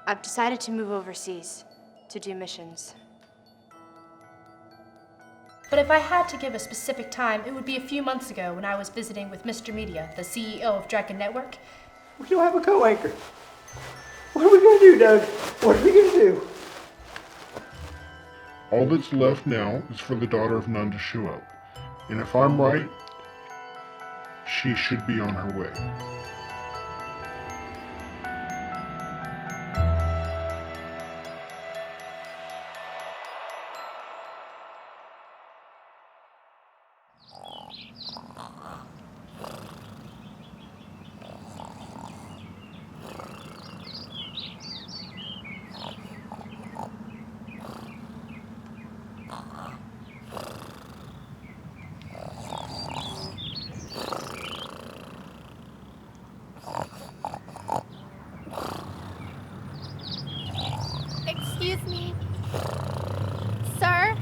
I've decided to move overseas to do missions. But if I had to give a specific time, it would be a few months ago when I was visiting with Mr. Media, the CEO of Dragon Network. We don't have a co-anchor. What are we going to do, Doug? What are we going to do? All that's left now is for the daughter of none to show up. And if I'm right, she should be on her way. Excuse me, sir?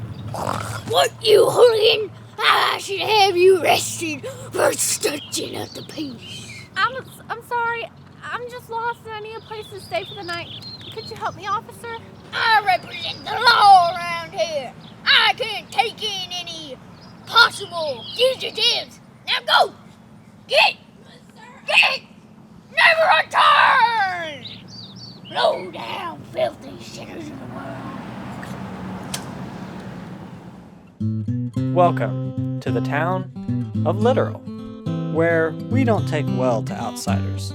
What, you hooligan? I should have you arrested for touching up the peace. I'm sorry. I'm just lost and I need a place to stay for the night. Could you help me, officer? I represent the law around here. I can't take in any possible fugitives. Now go! Get! Never return! Low down, filthy sinners of the world. Welcome to the town of Literal, where we don't take well to outsiders.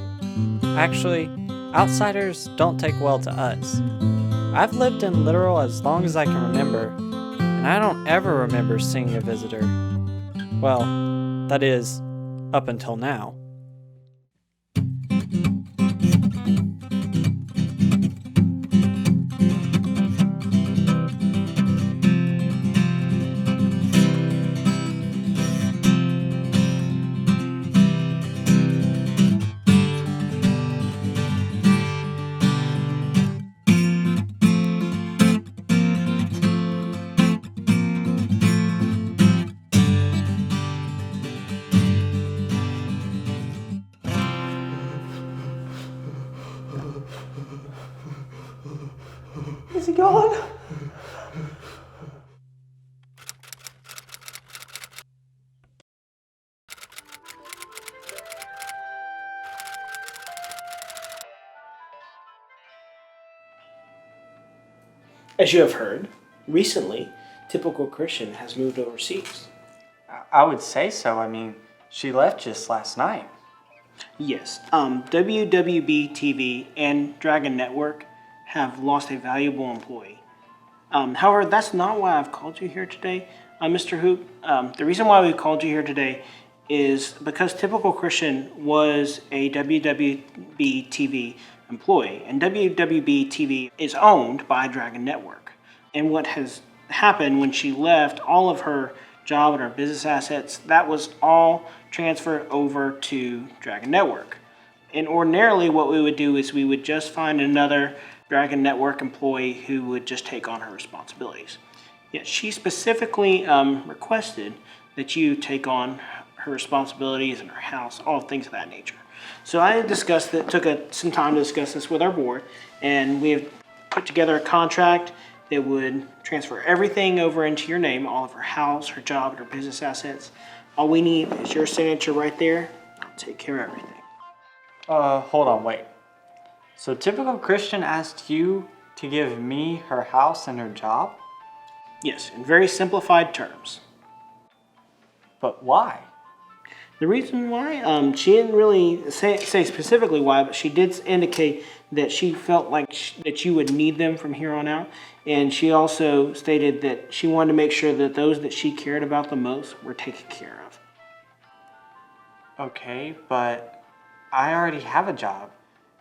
Actually, outsiders don't take well to us. I've lived in Literal as long as I can remember, and I don't ever remember seeing a visitor. Well, that is, up until now. Is he gone? As you have heard, recently, Typical Christian has moved overseas. I would say so. I mean, she left just last night. Yes, WWB TV and Dragon Network have lost a valuable employee. However, that's not why I've called you here today, Mr. Hoop. The reason why we called you here today is because Typical Christian was a WWB TV employee, and WWB TV is owned by Dragon Network. And what has happened when she left, all of her job and her business assets, that was all transferred over to Dragon Network. And ordinarily what we would do is we would just find another Dragon Network employee who would just take on her responsibilities. Yet she specifically requested that you take on her responsibilities and her house, all things of that nature. So I discussed that, took some time to discuss this with our board, and we have put together a contract that would transfer everything over into your name, all of her house, her job, and her business assets. All we need is your signature right there. I'll take care of everything. Hold on, wait. So Typical Christian asked you to give me her house and her job? Yes, in very simplified terms. But why? The reason why, she didn't really say specifically why, but she did indicate that she felt like that you would need them from here on out. And she also stated that she wanted to make sure that those that she cared about the most were taken care of. Okay, but I already have a job,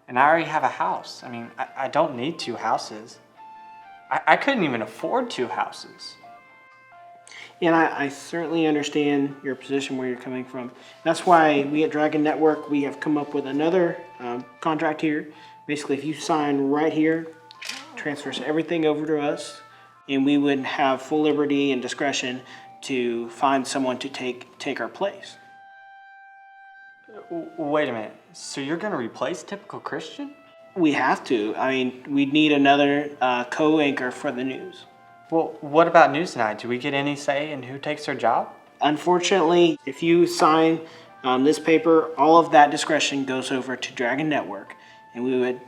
and I already have a house. I mean, I don't need two houses. I couldn't even afford two houses. And I certainly understand your position, where you're coming from. That's why we at Dragon Network, we have come up with another contract here. Basically, if you sign right here, transfers everything over to us, and we would have full liberty and discretion to find someone to take our place. Wait a minute. So you're going to replace Typical Christian? We have to. I mean, we need another co-anchor for the news. Well, what about News Tonight? Do we get any say in who takes their job? Unfortunately, if you sign this paper, all of that discretion goes over to Dragon Network, and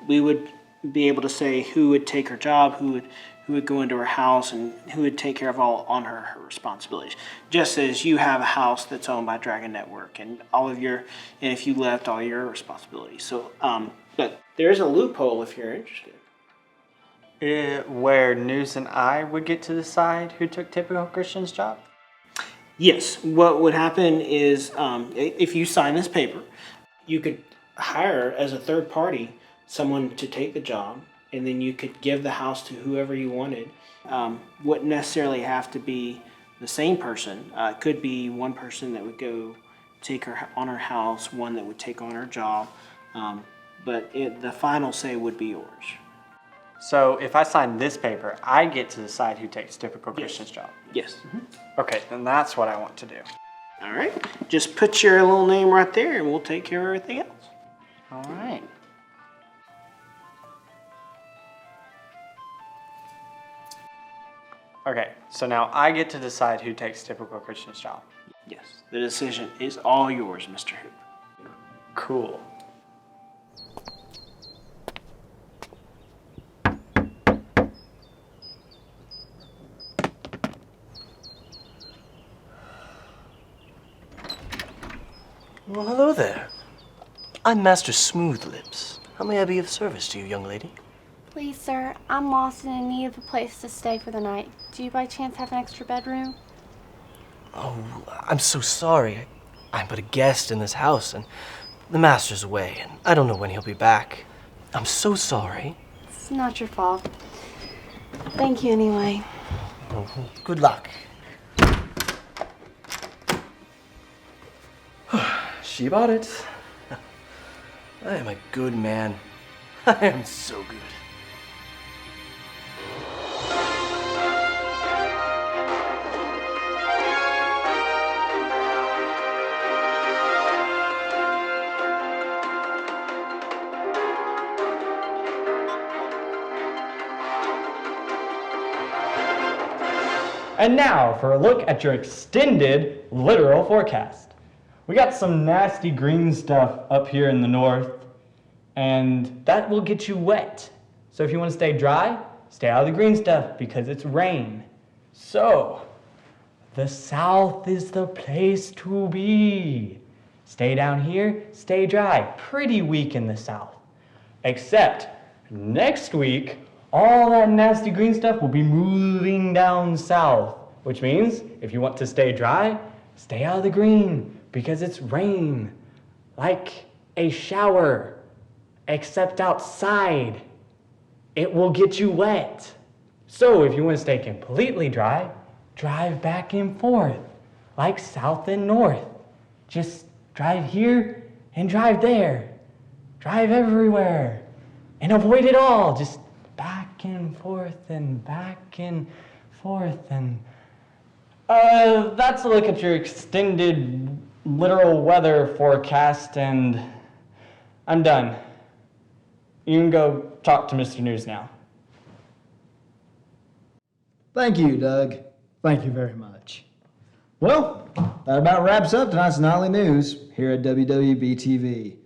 we would be able to say who would take her job, who would go into her house, and who would take care of all on her responsibilities. Just as you have a house that's owned by Dragon Network, and if you left, all your responsibilities. So, but there is a loophole if you're interested. Where News and I would get to decide who took typical Christian's job? Yes, what would happen is if you sign this paper, you could hire as a third party someone to take the job, and then you could give the house to whoever you wanted. Wouldn't necessarily have to be the same person. It could be one person that would go take her on her house, one that would take on her job, but the final say would be yours. So if I sign this paper, I get to decide who takes typical Christian's job? Yes. Okay, then that's what I want to do. All right. Just put your little name right there, and we'll take care of everything else. All right. Okay, so now I get to decide who takes typical Christian's job. Yes. The decision is all yours, Mr. Hoop. Cool. Well, hello there. I'm Master Smoothlips. How may I be of service to you, young lady? Please, sir, I'm lost and in need of a place to stay for the night. Do you by chance have an extra bedroom? Oh, I'm so sorry. I'm but a guest in this house, and the master's away, and I don't know when he'll be back. I'm so sorry. It's not your fault. Thank you anyway. Oh, good luck. She bought it. I am a good man. I am so good. And now for a look at your extended literal forecast. We got some nasty green stuff up here in the north, and that will get you wet. So if you want to stay dry, stay out of the green stuff because it's rain. So, the south is the place to be. Stay down here, stay dry. Pretty weak in the south. Except next week, all that nasty green stuff will be moving down south, which means if you want to stay dry, stay out of the green because it's rain, like a shower, except outside. It will get you wet. So if you want to stay completely dry, drive back and forth, like south and north. Just drive here and drive there. Drive everywhere and avoid it all. Just back and forth and back and forth. And that's a look at your extended literal weather forecast, and I'm done. You can go talk to Mr. News now. Thank you, Doug. Thank you very much. Well, that about wraps up tonight's nightly news here at WWB TV.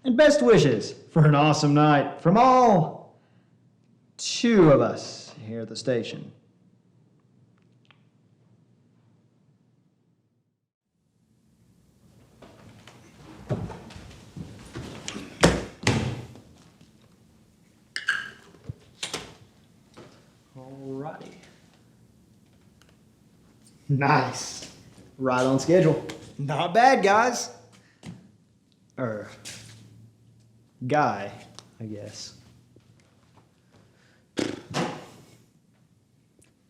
And best wishes for an awesome night from all 2 of us here at the station. Alrighty. Nice. Right on schedule. Not bad, guys. Guy, I guess.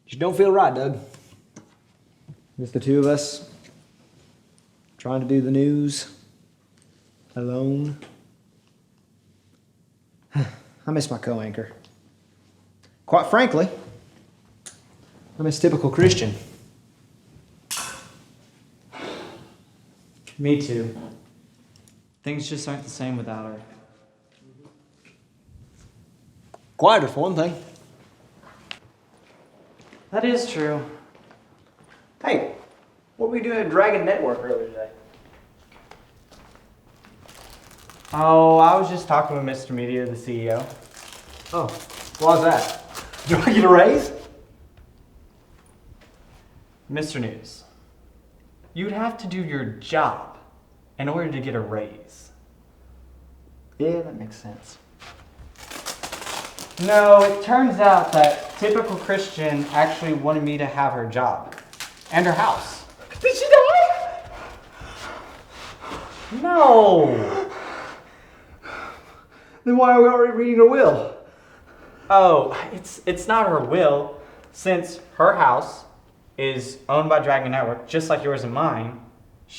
Just don't feel right, Doug. Just the 2 of us trying to do the news alone. I miss my co-anchor. Quite frankly, I miss typical Christian. Me too. Things just aren't the same without her. quieter for one thing. That is true. Hey, what were we doing at Dragon Network earlier today? Oh, I was just talking with Mr. Media, the CEO. Oh, why's that? Do I get a raise? Mr. News, you'd have to do your job in order to get a raise. Yeah, that makes sense. No, it turns out that typical Christian actually wanted me to have her job and her house. Did she die? No! Then why are we already reading her will? Oh, it's not her will, since her house is owned by Dragon Network, just like yours and mine.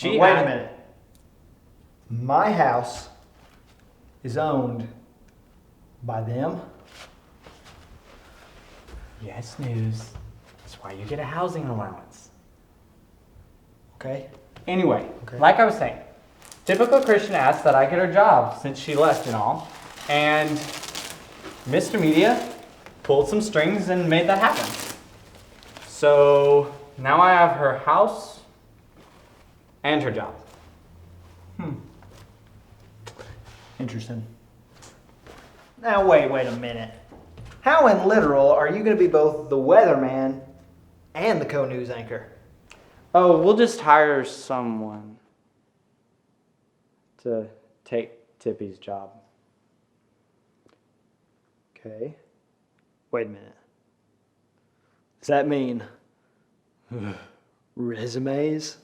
Wait a minute. My house is owned by them? Yes, News. That's why you get a housing allowance. Okay. Anyway, Okay. like I was saying, typical Christian asked that I get her job since she left and all, and Mr. Media pulled some strings and made that happen. So now I have her house and her job. Interesting. Now wait a minute. How in literal are you going to be both the weatherman and the co-news anchor? Oh, we'll just hire someone to take Tippy's job. Okay. Wait a minute. Does that mean resumes?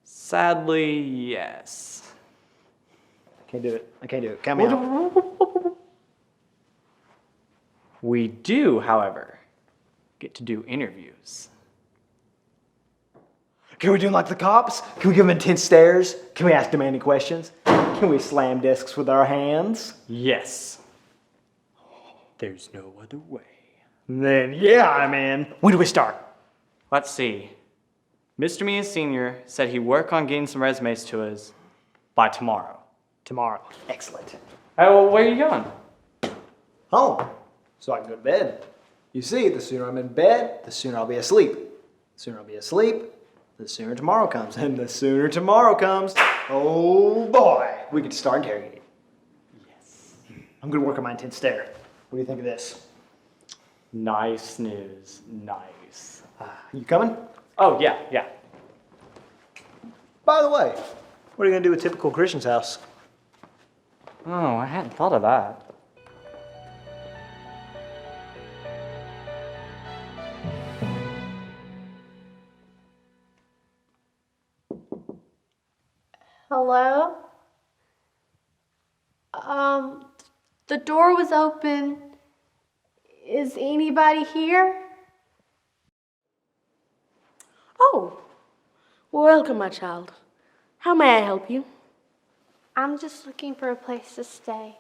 Sadly, yes. I can't do it. Count me out. We do, however, get to do interviews. Can we do them like the cops? Can we give them intense stares? Can we ask demanding questions? Can we slam desks with our hands? Yes. There's no other way. Then yeah, I'm in. When do we start? Let's see. Mr. Mia Sr. said he'd work on getting some resumes to us by tomorrow. Tomorrow. Excellent. Oh, well, where are you going? Home. So I can go to bed. You see, the sooner I'm in bed, the sooner I'll be asleep. The sooner I'll be asleep, the sooner tomorrow comes. And the sooner tomorrow comes, oh boy, we get to start interrogating. Yes. I'm gonna work on my intense stare. What do you think of this? Nice news. Nice. You coming? Oh, yeah. By the way, what are you gonna do with typical Christian's house? Oh, I hadn't thought of that. Hello? The door was open. Is anybody here? Oh, welcome, my child. How may I help you? I'm just looking for a place to stay.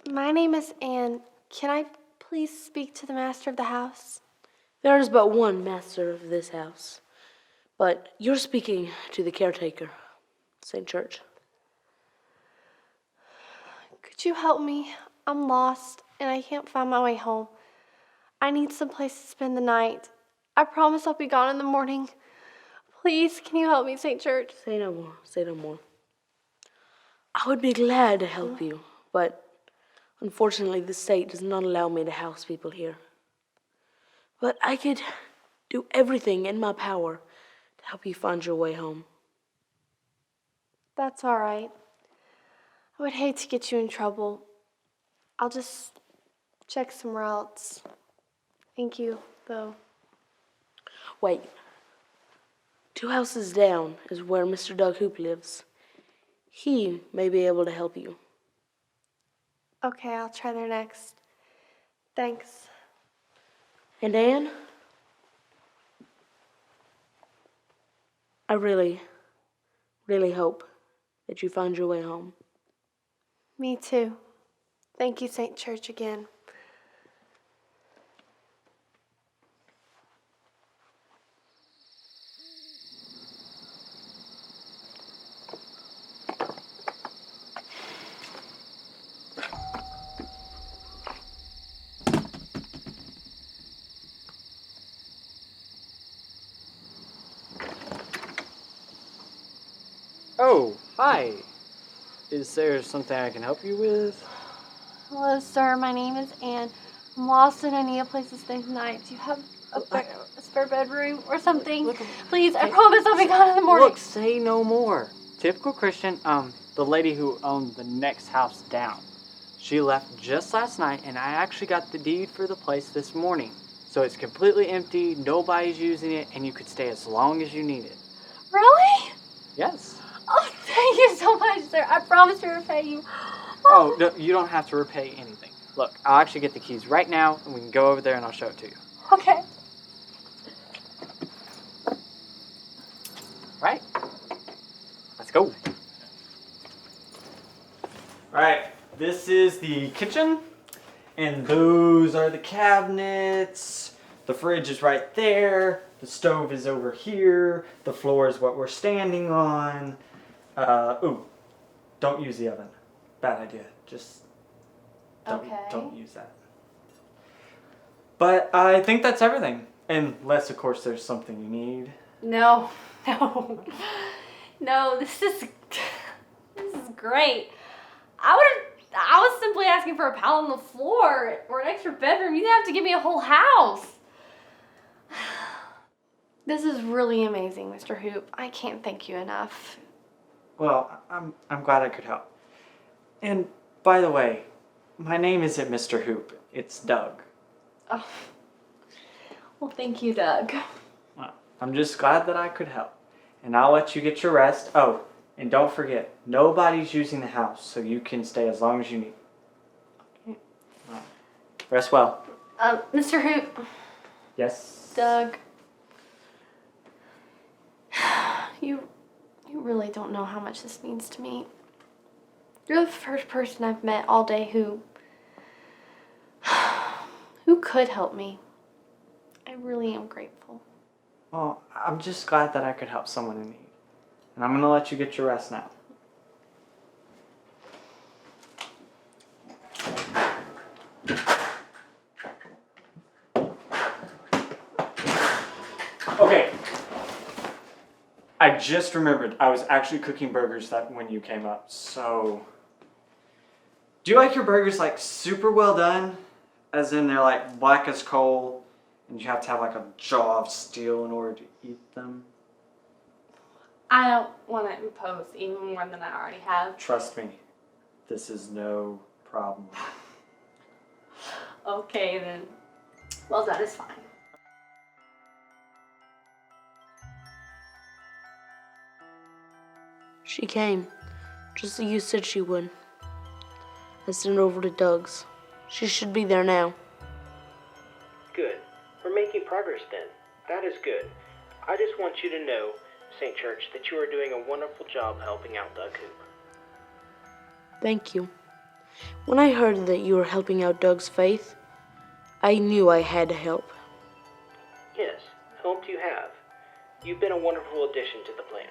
My name is Anne. Can I please speak to the master of the house? There is but one master of this house, but you're speaking to the caretaker, St. Church. Could you help me? I'm lost and I can't find my way home. I need some place to spend the night. I promise I'll be gone in the morning. Please, can you help me, St. Church? Say no more. I would be glad to help you, but unfortunately the state does not allow me to house people here. But I could do everything in my power to help you find your way home. That's all right. I would hate to get you in trouble. I'll just check somewhere else. Thank you, though. Wait. 2 houses down is where Mr. Doug Hoop lives. He may be able to help you. Okay, I'll try there next. Thanks. And Anne, I really, really hope that you find your way home. Me too. Thank you, St. Church, again. Oh, hi. Is there something I can help you with? Hello, sir. My name is Anne. I'm lost and I need a place to stay tonight. Do you have a spare bedroom or something? Please, I promise I'll be gone in the morning. Look, say no more. Typical Christian, the lady who owned the next house down. She left just last night, and I actually got the deed for the place this morning. So it's completely empty, nobody's using it, and you could stay as long as you needed. Really? Yes. Oh, thank you so much, sir. I promise to repay you. Oh, no, you don't have to repay anything. Look, I'll actually get the keys right now, and we can go over there and I'll show it to you. Okay. Right? Let's go. Alright, this is the kitchen, and those are the cabinets. The fridge is right there. The stove is over here. The floor is what we're standing on. Ooh, don't use the oven. Bad idea. Just don't use that. But I think that's everything. Unless, of course, there's something you need. No. No, this is great. I was simply asking for a pallet on the floor or an extra bedroom. You didn't have to give me a whole house. This is really amazing, Mr. Hoop. I can't thank you enough. Well, I'm glad I could help. And by the way, my name isn't Mr. Hoop. It's Doug. Oh. Well, thank you, Doug. Well, I'm just glad that I could help. And I'll let you get your rest. Oh, and don't forget, nobody's using the house, so you can stay as long as you need. Okay. Well, rest well. Mr. Hoop. Yes? Doug. You really don't know how much this means to me. You're the first person I've met all day who could help me. I really am grateful. Well, I'm just glad that I could help someone in need. And I'm going to let you get your rest now. Okay. I just remembered I was actually cooking burgers when you came up, so... Do you like your burgers like super well done? As in they're like black as coal, and you have to have like a jaw of steel in order to eat them? I don't want to impose even more than I already have. Trust me, this is no problem. Okay, then. Well, that is fine. She came, just as you said she would. I sent her over to Doug's. She should be there now. Good. We're making progress then. That is good. I just want you to know, St. Church, that you are doing a wonderful job helping out Doug Hoop. Thank you. When I heard that you were helping out Doug's faith, I knew I had to help. Yes, helped you have. You've been a wonderful addition to the plan.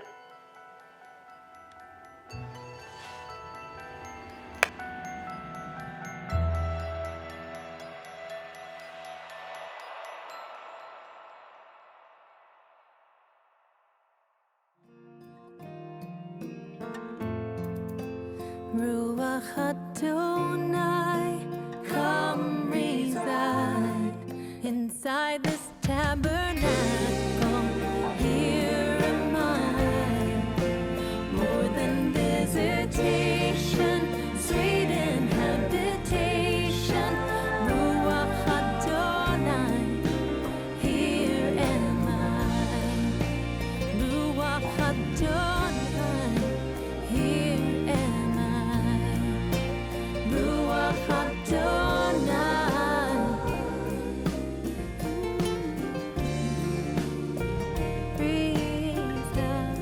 Ruach Adonai, come reside inside this tabernacle. Here am I, more than visitation, sweet inhabitation. Ruach Adonai, here am I. Ruach Adonai, here am I. Ruach Adonai. Breathe down.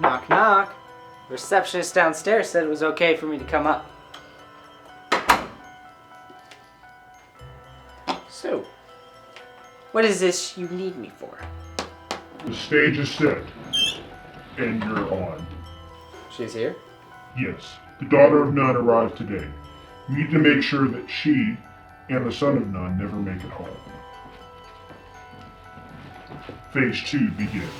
Knock, knock. Receptionist downstairs said it was okay for me to come up. So, what is this you need me for? The stage is set, and you're on. She's here? Yes, the daughter of none arrived today. You need to make sure that she and the son of none never make it home. Phase 2 begins.